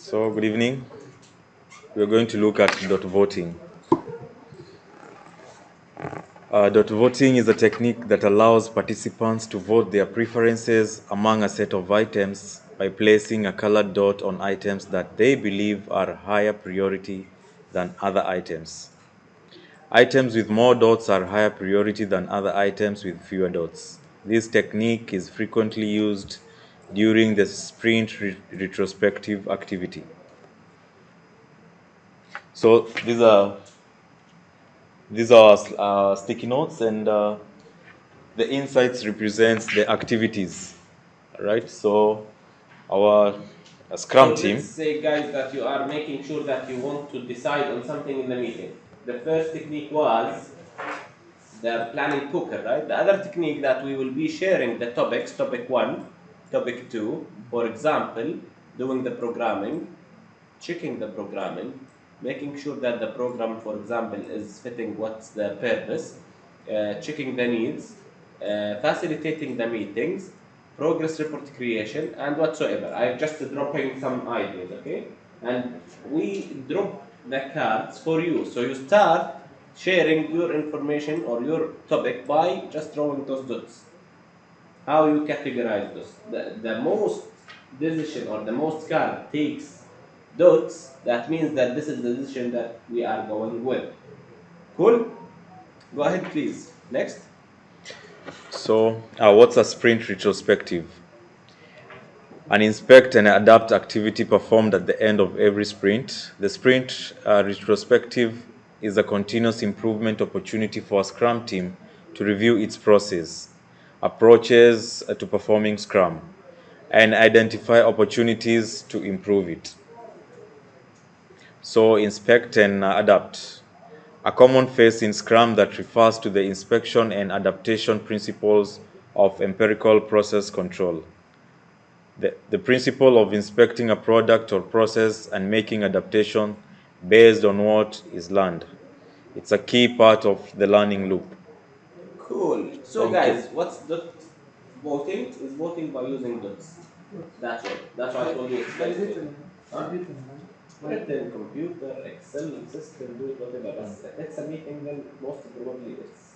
So, good evening. We are going to look at dot voting. Dot voting is a technique that allows participants to vote their preferences among a set of items by placing a colored dot on items that they believe are higher priority than other items. Items with more dots are higher priority than other items with fewer dots. This technique is frequently used during the sprint retrospective activity. So these are sticky notes, and the insights represents the activities, right? So our Scrum So team. let's say, guys, that you are making sure that you want to decide on something in the meeting. The first technique was the planning cooker, right? The other technique that we will be sharing the topics, topic 1, topic 2, for example, doing the programming, checking the programming, making sure that the program, for example, is fitting what's the purpose, checking the needs, facilitating the meetings, progress report creation, and whatsoever. I'm just dropping some ideas, okay? And we drop the cards for you. So you start sharing your information or your topic by just drawing those dots. How you categorize those. The most decision or the most card takes dots, that means that this is the decision that we are going with. Cool? Go ahead, please. Next. So what's a sprint retrospective? An inspect and adapt activity performed at the end of every sprint. The sprint retrospective is a continuous improvement opportunity for a Scrum team to review its process, approaches to performing Scrum, and identify opportunities to improve it. So inspect and adapt. A common phase in Scrum that refers to the inspection and adaptation principles of empirical process control. The principle of inspecting a product or process and making adaptation based on what is learned. It's a key part of the learning loop. Cool. So, Thank you. guys, what's dot voting? Is voting by using dots. That's it. That's why I told you explain it. Huh? Written, computer, Excel, system, do it, whatever. But it's a meeting, then most probably it's